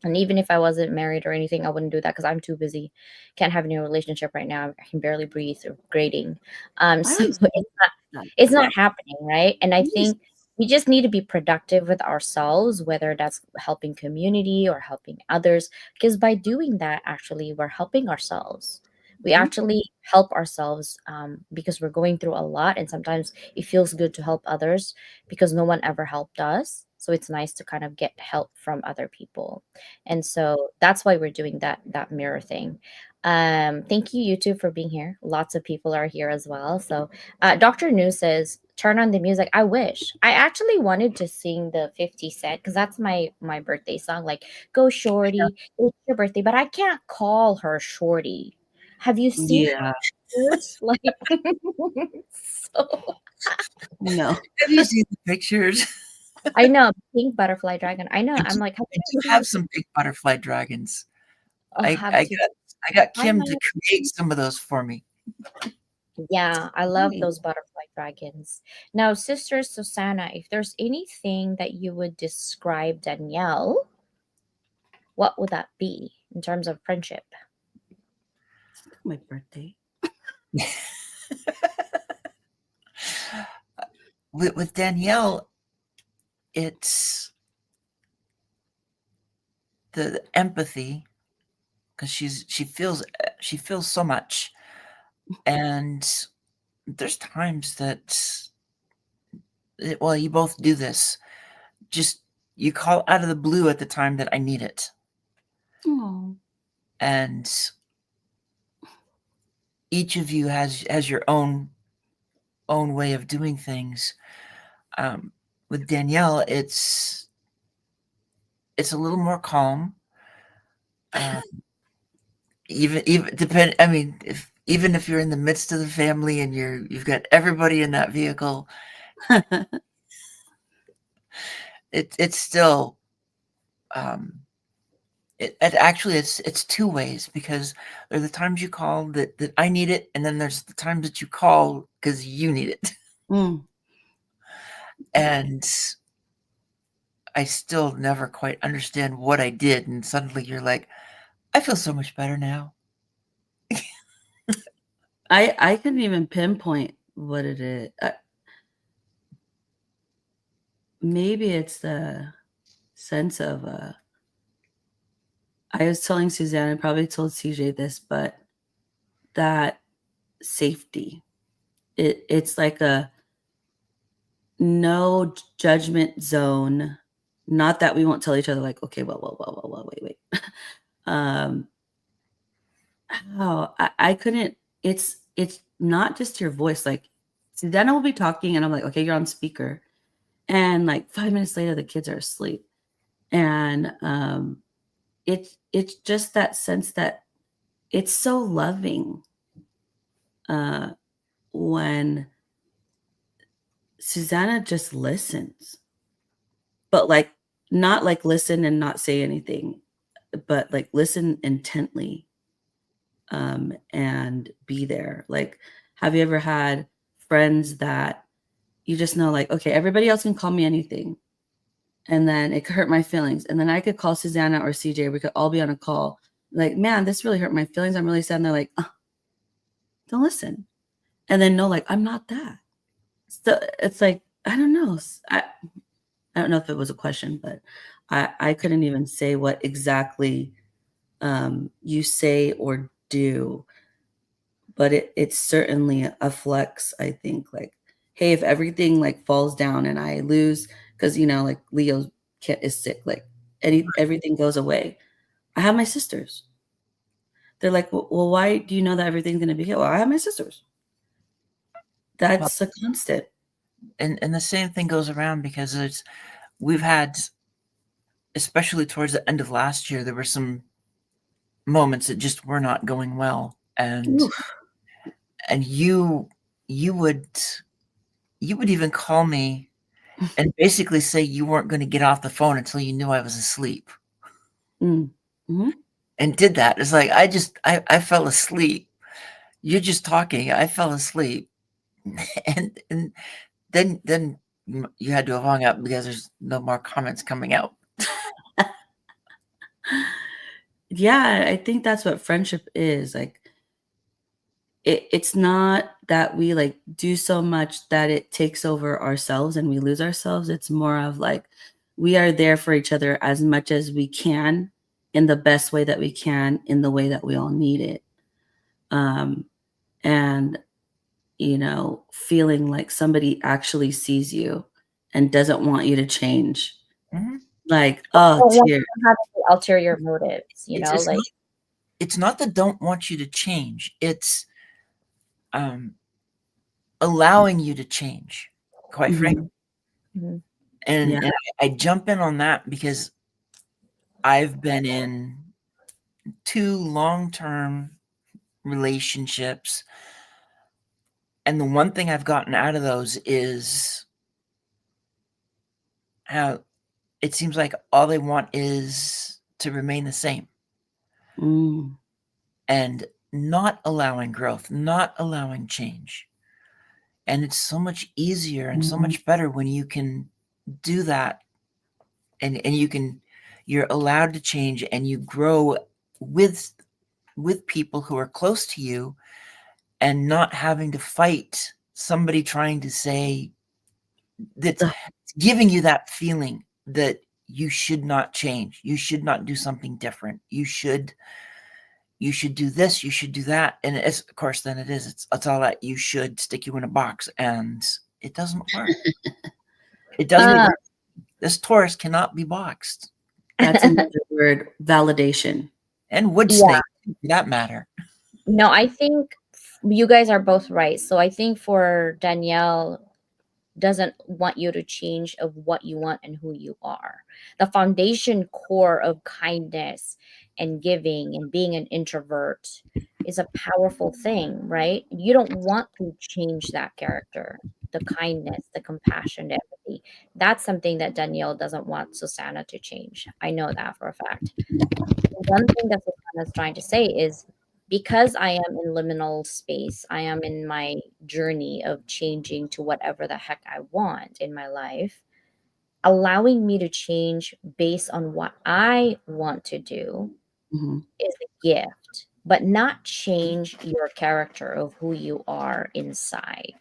And even if I wasn't married or anything, I wouldn't do that because I'm too busy. Can't have a new relationship right now. I can barely breathe or grading. So it's it's not happening, right? And I Yes. think we just need to be productive with ourselves, whether that's helping community or helping others, because by doing that, actually, we're helping ourselves. We Mhm. actually help ourselves because we're going through a lot, and sometimes it feels good to help others because no one ever helped us. So it's nice to kind of get help from other people, and so that's why we're doing that mirror thing. Thank you, YouTube, for being here. Lots of people are here as well. So Dr. New says, "Turn on the music." I wish. I actually wanted to sing the 50 Cent because that's my birthday song. Like, "Go Shorty, it's your birthday," but I can't call her Shorty. Have you seen Yeah. pictures? Like, so No. Have you seen the pictures? I know pink butterfly dragon. I know. I I'm do, like, have I you do seen have the some big butterfly dragons. I'll I have I to got I got find Kim my to create some of those for me. Yeah, I love Nice. those butterfly dragons. Now, Sister Susanna, if there's anything that you would describe Danielle, what would that be in terms of friendship? My birthday. With Danielle, it's the empathy because she feels so much, and there's times that well, you both do this. Just you call out of the blue at the time that I need it, Oh. and each of you has your own way of doing things. With Danielle, it's a little more calm. Um, even depend. I mean, if even if you're in the midst of the family and you've got everybody in that vehicle, it's still um, it actually it's two ways because there are the times you call that I need it, and then there's the times that you call because you need it, Mm. and I still never quite understand what I did, and suddenly you're like, I feel so much better now. I couldn't even pinpoint what it is. Maybe it's the sense of I was telling Suzanne, I probably told CJ this, but that safety. It's like a no judgment zone. Not that we won't tell each other like, okay, well, wait. um how I couldn't it's not just your voice. Like Susanna will be talking and I'm like, okay, you're on speaker. And like 5 minutes later, the kids are asleep. And it's just that sense that it's so loving when Susanna just listens, but like not like listen and not say anything, but like listen intently and be there. Like, have you ever had friends that you just know, like, okay, everybody else can call me anything, and then it could hurt my feelings, and then I could call Susanna or CJ. We could all be on a call. Like, man, this really hurt my feelings. I'm really sad. And they're like, don't listen, and then no, like, I'm not that. So it's like I don't know. I don't know if it was a question, but I couldn't even say what exactly you say or do, but it's certainly a flex. I think like, hey, if everything like falls down and I lose, because like Leo's kid is sick, like everything goes away. I have my sisters. They're like, well, why do you know that everything's gonna be good? Well, I have my sisters. Well, That's a constant. and the same thing goes around because we've had, especially towards the end of last year, there were some moments that just were not going well, and Oof. you would even call me and basically say you weren't going to get off the phone until you knew I was asleep, Mm. Mhm. and did that. It's like I fell asleep. You're just talking. I fell asleep, and then you had to have hung up because there's no more comments coming out. Yeah, I think that's what friendship is. Like it's not that we like do so much that it takes over ourselves and we lose ourselves. It's more of like we are there for each other as much as we can in the best way that we can in the way that we all need it. And feeling like somebody actually sees you and doesn't want you to change. Mhm. Like, Don't oh, want tear. to have any ulterior motives, It's not that don't want you to change. It's allowing you to change, quite Mhm. frankly. Mhm. And, Yeah. and I jump in on that because I've been in 2 long-term relationships, and the one thing I've gotten out of those is how it seems like all they want is to remain the same Mm. and not allowing growth, not allowing change. And it's so much easier and so Mhm. much better when you can do that and you're allowed to change and you grow with people who are close to you and not having to fight somebody trying to say that's Ugh. giving you that feeling that you should not change, you should not do something different, you should do this, you should do that. And it's, of course, then it's all that you should stick you in a box, and it doesn't work. It doesn't Uh, work. This Taurus cannot be boxed, That's another word, validation. and wood Yeah. snake for that matter. No, I think you guys are both right. So I think for Danielle doesn't want you to change of what you want and who you are. The foundation core of kindness and giving and being an introvert is a powerful thing, right? You don't want to change that character, the kindness, the compassion, the empathy. That's something that Danielle doesn't want Susanna to change. I know that for a fact. One thing that Susanna is trying to say is because I am in liminal space, I am in my journey of changing to whatever the heck I want in my life, allowing me to change based on what I want to do Mhm. is a gift, but not change your character of who you are inside.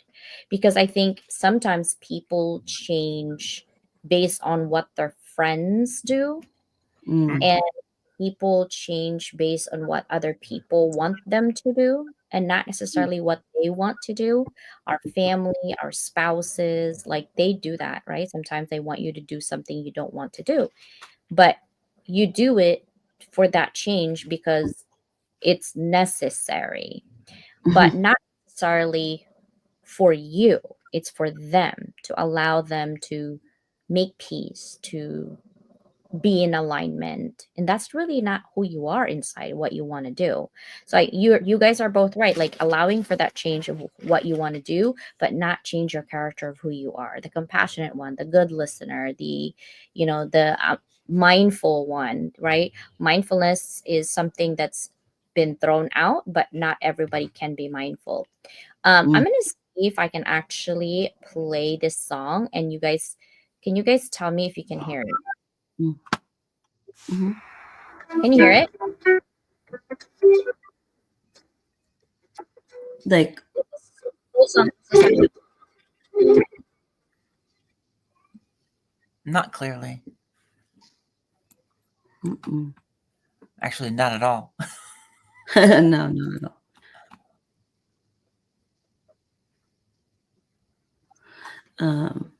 Because I think sometimes people change based on what their friends do, Mm. and people change based on what other people want them to do and not necessarily what they want to do. Our family, our spouses, like they do that, right? Sometimes they want you to do something you don't want to do, but you do it for that change because it's necessary, but Mhm. not necessarily for you. It's for them, to allow them to make peace, to be in alignment, and that's really not who you are inside, what you want to do. So you guys are both right, like allowing for that change of what you want to do, but not change your character of who you are, the compassionate one, the good listener, the mindful one, right? Mindfulness is something that's been thrown out, but not everybody can be mindful. I'm Mm. gonna see if I can actually play this song, and you guys tell me if you can hear it. Mm. Mhm. Can you hear it? Like, Full song. Not clearly. mm-mm. Actually, not at all. No, not at all. Um,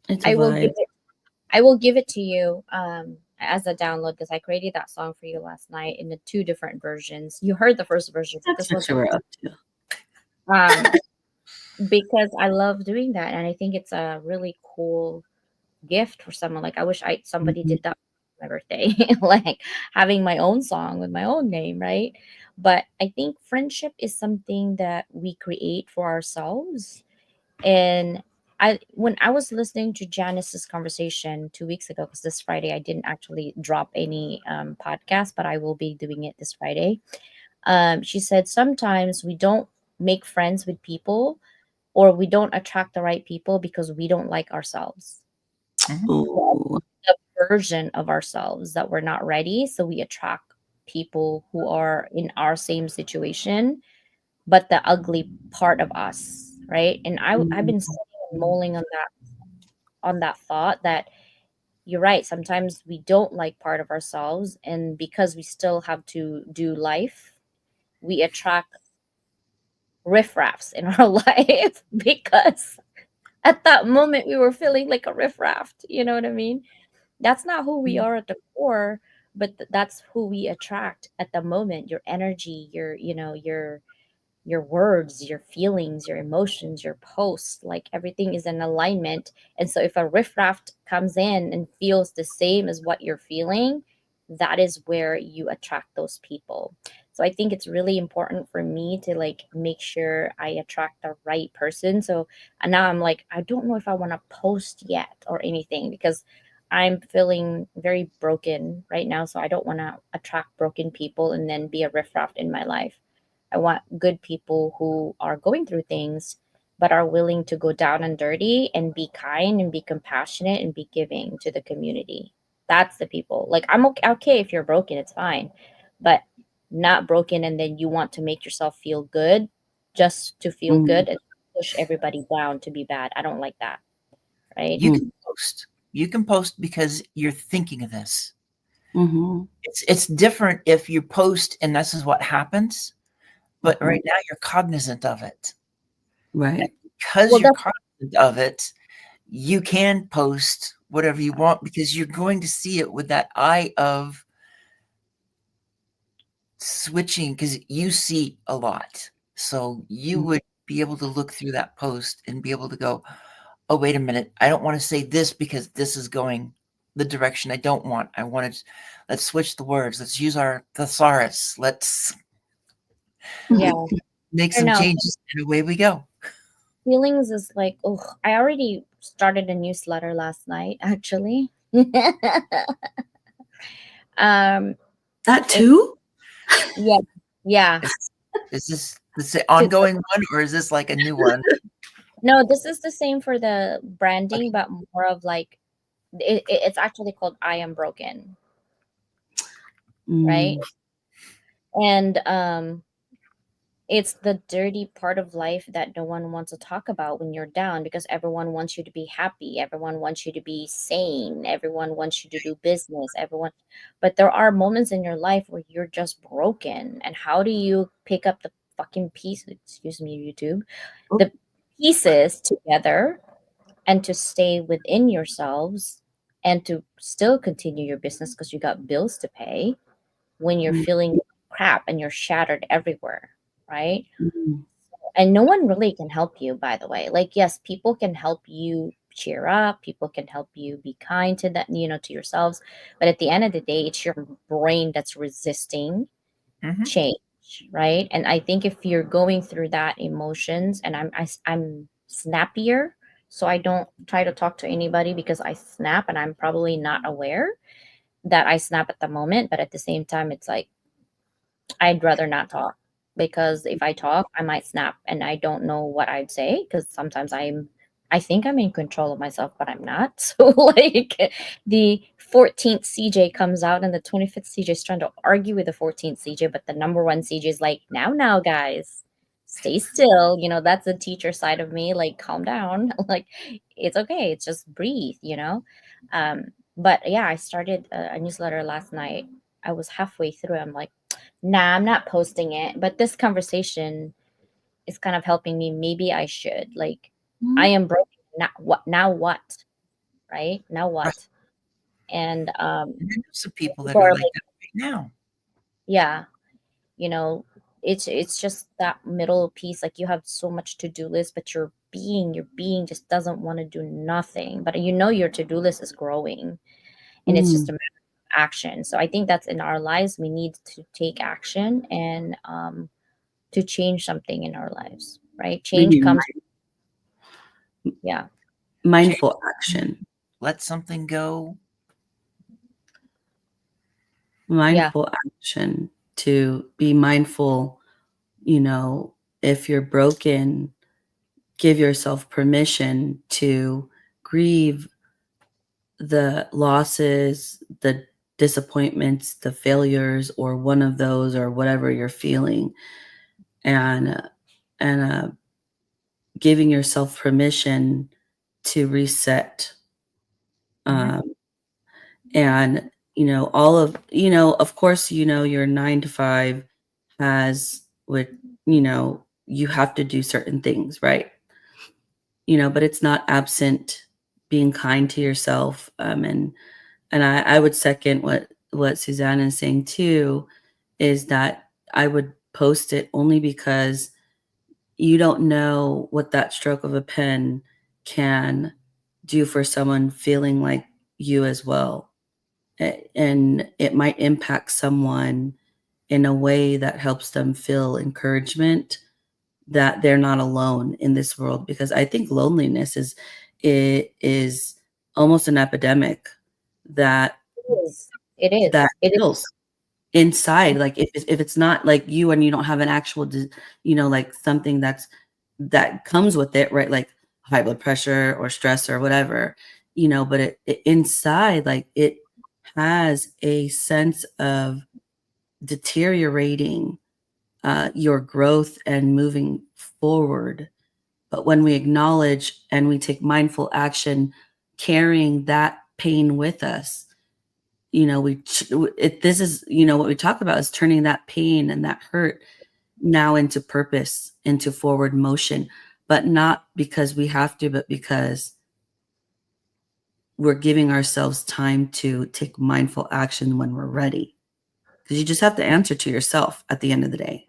it's a I will give vibe. it. I will give it to you as a download because I created that song for you last night in the two different versions. You heard the first version, but That's this what you was were up to. um, because I love doing that, and I think it's a really cool gift for someone. Like I wish somebody Mhm. did that for my birthday, like having my own song with my own name, right? But I think friendship is something that we create for ourselves. And when I was listening to Janice's conversation 2 weeks ago, because this Friday I didn't actually drop any podcast, but I will be doing it this Friday. She said sometimes we don't make friends with people, or we don't attract the right people because we don't like ourselves, Mhm. Ooh. the version of ourselves that we're not ready, so we attract people who are in our same situation, but the ugly part of us, right? And I've been sitting and mulling on that thought that you're right. Sometimes we don't like part of ourselves, and because we still have to do life, we attract riffraffs in our life because at that moment we were feeling like a riffraff. You know what I mean? That's not who we are at the core, but that's who we attract at the moment. Your energy, your words, your feelings, your emotions, your posts, like everything is in alignment. And so if a riffraff comes in and feels the same as what you're feeling, that is where you attract those people. So I think it's really important for me to like make sure I attract the right person. So and now I'm like, I don't know if I want to post yet or anything because I'm feeling very broken right now. So I don't want to attract broken people and then be a riffraff in my life. I want good people who are going through things but are willing to go down and dirty and be kind and be compassionate and be giving to the community. That's the people. Like I'm okay if you're broken, it's fine. But not broken and then you want to make yourself feel good just to feel good and push everybody down to be bad. I don't like that. Right? You can post. You can post because you're thinking of this. It's different if you post and this is what happens. But right now you're cognizant of it. Right. And because Well, you're cognizant of it, you can post whatever you want because you're going to see it with that eye of switching because you see a lot. So you would be able to look through that post and be able to go, oh, wait a minute. I don't want to say this because this is going the direction I don't want. I want to, let's switch the words. Let's use our thesaurus. Let's yeah. make I some know. changes and away we go. Feelings is like, oh, I already started a newsletter last night, actually. That too? Yeah, yeah. Is this an ongoing one or is this like a new one? No, this is the same for the branding, but more of like, it's actually called I Am Broken, right? And it's the dirty part of life that no one wants to talk about when you're down because everyone wants you to be happy, everyone wants you to be sane, everyone wants you to do business, everyone. But there are moments in your life where you're just broken, and how do you pick up the fucking pieces, excuse me, YouTube, the pieces together and to stay within yourselves and to still continue your business because you got bills to pay when you're feeling crap and you're shattered everywhere, right? And no one really can help you, by the way. Like, yes, people can help you cheer up, people can help you be kind to that, to yourselves. But at the end of the day, it's your brain that's resisting change, right? And I think if you're going through that emotions, and I'm snappier, so I don't try to talk to anybody because I snap and I'm probably not aware that I snap at the moment. But at the same time, it's like I'd rather not talk because if I talk, I might snap and I don't know what I'd say because sometimes I think I'm in control of myself, but I'm not. So like the 14th CJ comes out and the 25th CJ is trying to argue with the 14th CJ, but the number one CJ is like, now, guys, stay still. That's the teacher side of me. Like, calm down. Like, it's okay. It's just breathe. But yeah, I started a newsletter last night. I was halfway through. I'm like, nah, I'm not posting it. But this conversation is kind of helping me. Maybe I should. Like, I am broken. Now what? Right? Now what? Right. And I know some people that people are are like like, that right now. yeah, it's just that middle piece. Like you have so much to-do list, but your being just doesn't want to do nothing. But your to-do list is growing, and it's just a matter of action. So I think that's in our lives. We need to take action and to change something in our lives, right? Change Maybe comes, yeah. mindful action. Let something go. Mindful action, to be mindful, if you're broken, give yourself permission to grieve the losses, the disappointments, the failures, or one of those, or whatever you're feeling, and giving yourself permission to reset. Mhm. And of course, your 9 to 5 has with you have to do certain things, right? But it's not absent being kind to yourself. And I would second what Suzanne is saying too, is that I would post it only because you don't know what that stroke of a pen can do for someone feeling like you as well. And it might impact someone in a way that helps them feel encouragement that they're not alone in this world, because I think loneliness is almost an epidemic that It is. It is. that It is. kills inside. Like if it's not like you, and you don't have an actual like something that comes with it, right? Like high blood pressure or stress or whatever, but it inside, like, it has a sense of deteriorating your growth and moving forward. But when we acknowledge and we take mindful action, carrying that pain with us, this is, what we talk about is turning that pain and that hurt now into purpose, into forward motion, but not because we have to, but because we're giving ourselves time to take mindful action when we're ready. Because you just have to answer to yourself at the end of the day,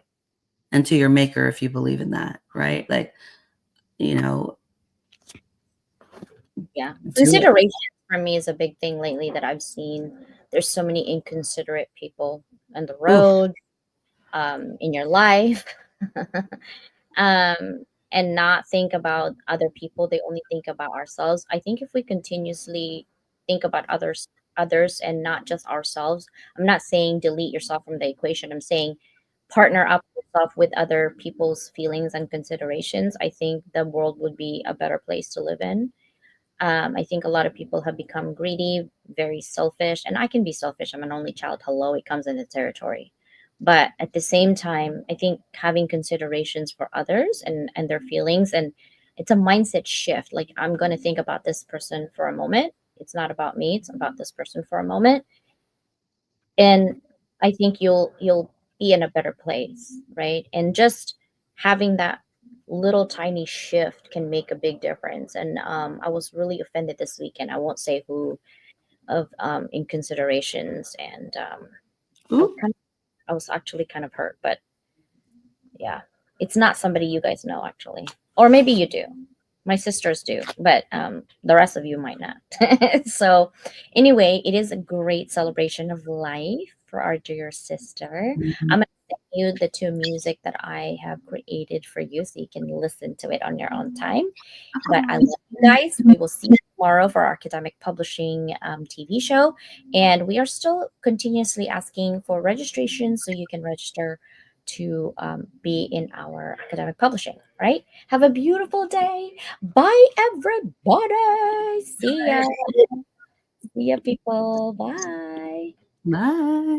and to your maker, if you believe in that, right? Like, Yeah. do it. Consideration for me is a big thing lately that I've seen. There's so many inconsiderate people on the Oof. road, in your life, and not think about other people. They only think about ourselves. I think if we continuously think about others and not just ourselves, I'm not saying delete yourself from the equation. I'm saying partner up yourself with other people's feelings and considerations. I think the world would be a better place to live in. I think a lot of people have become greedy, very selfish, and I can be selfish. I'm an only child. Hello, it comes in the territory. But at the same time, I think having considerations for others and their feelings, and it's a mindset shift. Like, I'm going to think about this person for a moment. It's not about me. It's about this person for a moment. And I think you'll be in a better place, right? And just having that little tiny shift can make a big difference. And I was really offended this weekend. I won't say who, of inconsiderations, and Ooh. I was actually kind of hurt. But yeah, it's not somebody you guys know, actually, or maybe you do. My sisters do, but the rest of you might not. So anyway, it is a great celebration of life for our dear sister. Mhm. I'm going to send you the two music that I have created for you so you can listen to it on your own time. But I love you guys. We will see you tomorrow for our academic publishing TV show. And we are still continuously asking for registration so you can register to be in our academic publishing, right? Have a beautiful day. Bye, everybody. See ya. See ya, people. Bye. Bye.